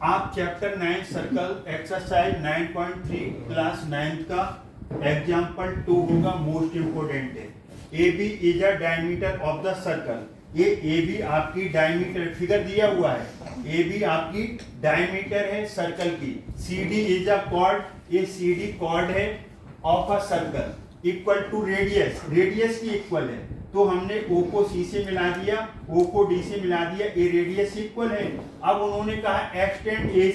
आप chapter 9 circle exercise 9.3 class 9 का example 2 होगा, मोस्ट इम्पोर्टेंट है। A B is a diameter of the circle. ये ए बी आपकी डायमीटर फिगर दिया हुआ है, ए बी आपकी डायमीटर है सर्कल की। C D is a chord, ये सी डी कॉर्ड है of a circle equal to radius, radius की इक्वल है। तो हमने ओ को सी से मिला दिया, ओ को डी से मिला दिया, ए रेडियस इक्वल है। अब उन्होंने कहा एक्सटेंड ए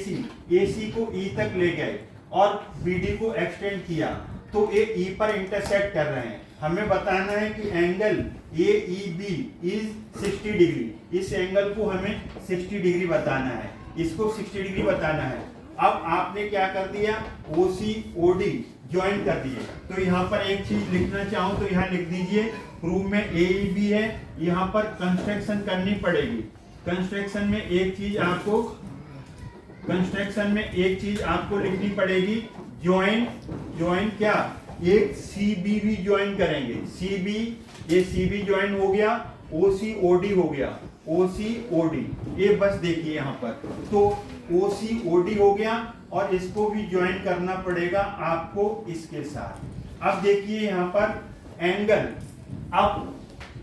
सी को ई तक ले गए और बी डी को एक्सटेंड किया, तो ये ई पर इंटरसेक्ट कर रहे हैं। हमें बताना है कि angle A E B is 60 degree. इस एंगल को हमें 60 डिग्री बताना है, इसको 60 डिग्री बताना है। अब आपने क्या कर दिया, ओ सी ओ डी ज्वाइन कर दिए। तो यहाँ पर एक चीज लिखना चाहूँ तो यहाँ लिख दीजिए, प्रूफ में ए बी है, यहाँ पर कंस्ट्रक्शन करनी पड़ेगी। कंस्ट्रक्शन में एक चीज आपको लिखनी पड़ेगी, ज्वाइन क्या, एक सी बी भी ज्वाइन करेंगे। सी बी, ये सी बी ज्वाइन हो गया, ओ सी ओ डी हो गया, ओ सी ओ डी। ये बस देखिए यहाँ पर, तो ओ सी ओ डी हो गया और इसको भी ज्वाइन करना पड़ेगा आपको इसके साथ। अब देखिए यहाँ पर एंगल, अब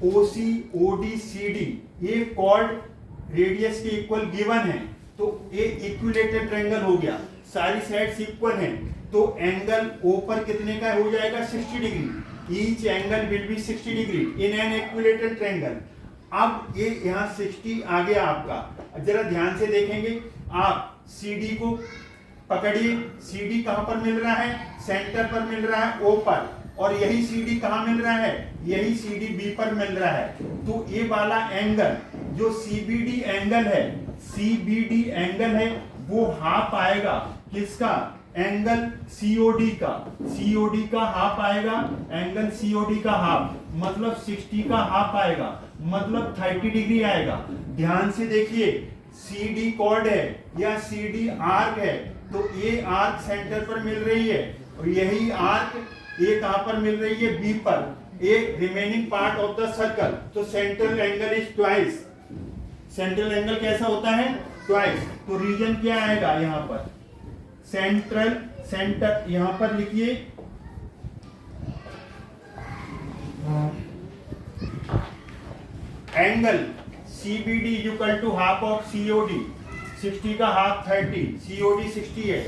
ओ सी ओ डी सी डी ये कॉर्ड रेडियस के इक्वल गिवन है, तो ये इक्विलेटरल ट्रायंगल हो गया, सारी साइड्स इक्वल हैं, तो एंगल ओ पर कितने का हो जाएगा, 60 degree. Each angle will be 60 degree in an equilateral triangle. अब ये यहाँ 60 आ गया आपका। जरा ध्यान से देखेंगे, आप सी डी को पकड़िए, सी डी कहाँ पर मिल रहा है, सेंटर पर मिल रहा है ओ पर, और यही सी डी कहाँ मिल रहा है, यही सी डी बी पर मिल रहा है। तो ये वाला एंगल जो सी बी डी एंगल है, सी बी डी एंगल है, वो हाफ आएगा किसका, एंगल सीओडी का। सीओडी का हाफ आएगा, एंगल सीओडी का हाफ मतलब 60 का हाफ आएगा, मतलब 30 डिग्री आएगा। ध्यान से देखिए, सी डी कॉर्ड है या सी डी आर्क है, तो ये आर्क सेंटर पर मिल रही है और यही आर्क ये कहां पर मिल रही है, बी पर, एक remaining part of the circle. तो central angle is twice. Central angle कैसा होता है, ट्वाइस। तो रीजन क्या आएगा यहाँ पर, सेंटर यहां पर लिखिए, angle CBD is equal to half of COD, 60 का हाफ 30, COD 60 है।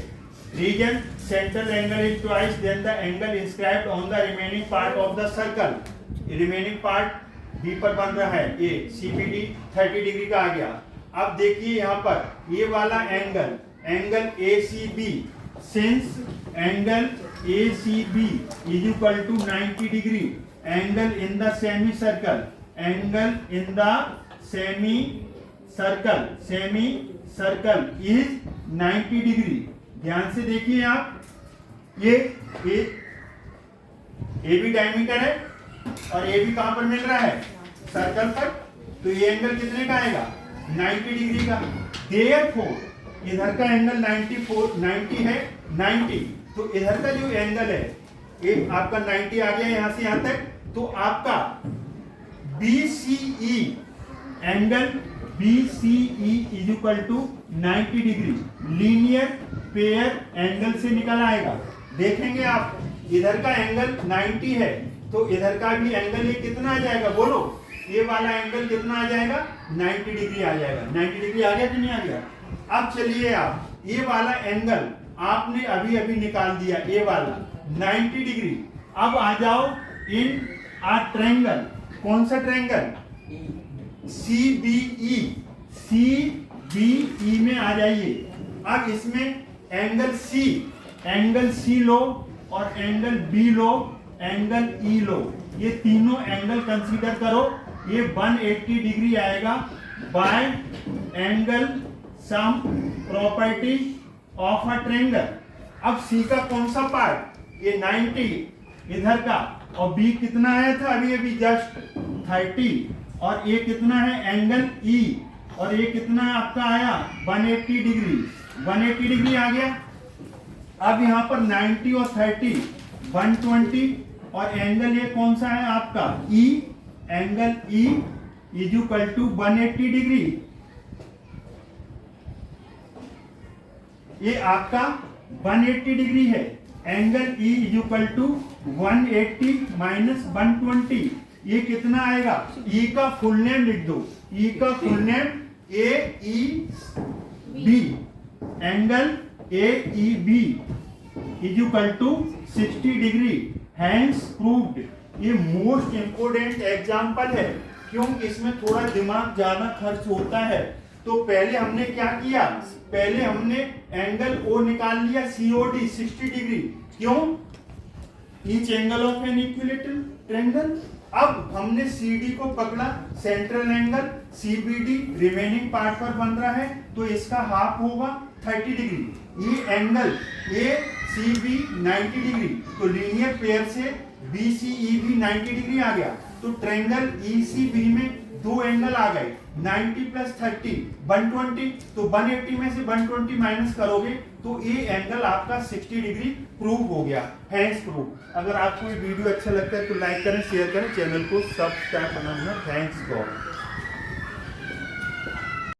Reason central angle is twice than the angle inscribed on the remaining part of the circle. Remaining part B पर बन रहा है, ये CBD 30 डिग्री का आ गया। अब देखिए यहाँ पर ये वाला angle, angle ACB, since angle ACB is equal to 90 degree, angle in the semi circle, angle in the semi circle is 90 degree. ध्यान से देखिए आप, ये ए बी डायमीटर है और ए बी कहां पर मिल रहा है, सर्कल पर, तो ये एंगल कितने का आएगा, 90 डिग्री का। देयरफॉर इधर का एंगल 90 है, 90, तो इधर का जो एंगल है ये आपका 90 आ गया यहाँ से यहाँ तक, तो आपका BCE angle BCE is equal to 90 degree linear pair angle से निकल आएगा। देखेंगे आप, इधर का एंगल 90 है, तो इधर का भी एंगल ये कितना आ जाएगा, बोलो, ये वाला एंगल कितना आ जाएगा, 90 डिग्री आ जाएगा। 90 डिग्री आ गया कि नहीं आ गया। अब चलिए आप, ये वाला एंगल आपने अभी अभी निकाल दिया, ये वाला 90 डिग्री। अब आ जाओ इन आ ट्रायंगल, कौन सा ट्रायंगल, CBE में आ जाइए। अब इसमें एंगल C लो और एंगल B लो, एंगल E लो, ये तीनों एंगल कंसीडर करो, ये 180 डिग्री आएगा bye angle sum property of a triangle. अब C का कौन सा पार्ट, ये 90 इधर का, और B कितना आया था अभी अभी जस्ट 30, और ये कितना है एंगल E, और ये कितना आपका आया 180 डिग्री, 180 डिग्री आ गया। अब यहाँ पर 90 और 30 120, और एंगल ये कौन सा है आपका E, angle E is equal to 180 degree. ये आपका 180 डिग्री है। Angle E equal to 180 minus 120, ये कितना आएगा? E का फुल नेम लिख दो, E का full name AEB, angle AEB equal to 60 degree, hence proved. ये मोस्ट इंपोर्टेंट एग्जाम्पल है, क्योंकि इसमें थोड़ा दिमाग ज्यादा खर्च होता है। तो पहले हमने क्या किया, पहले हमने एंगल O निकाल लिया COD 60 डिग्री, क्यों? Each angle of an equilateral triangle. अब हमने CD को पकड़ा, central angle CBD remaining part पर बन रहा है, तो इसका हाफ होगा 30 डिग्री। ये एंगल ACB 90 डिग्री, तो लीनियर पेयर से BCE भी 90 डिग्री आ गया। तो ट्रायंगल ECB में दो एंगल आ गए, 90 प्लस 30 120, तो 180 में से 120 माइनस करोगे तो ये एंगल आपका 60 डिग्री प्रूव हो गया, हैंस प्रूव। अगर आपको ये वीडियो अच्छा लगता है तो लाइक करें, शेयर करें, चैनल को सब्सक्राइब करना। Thanks God.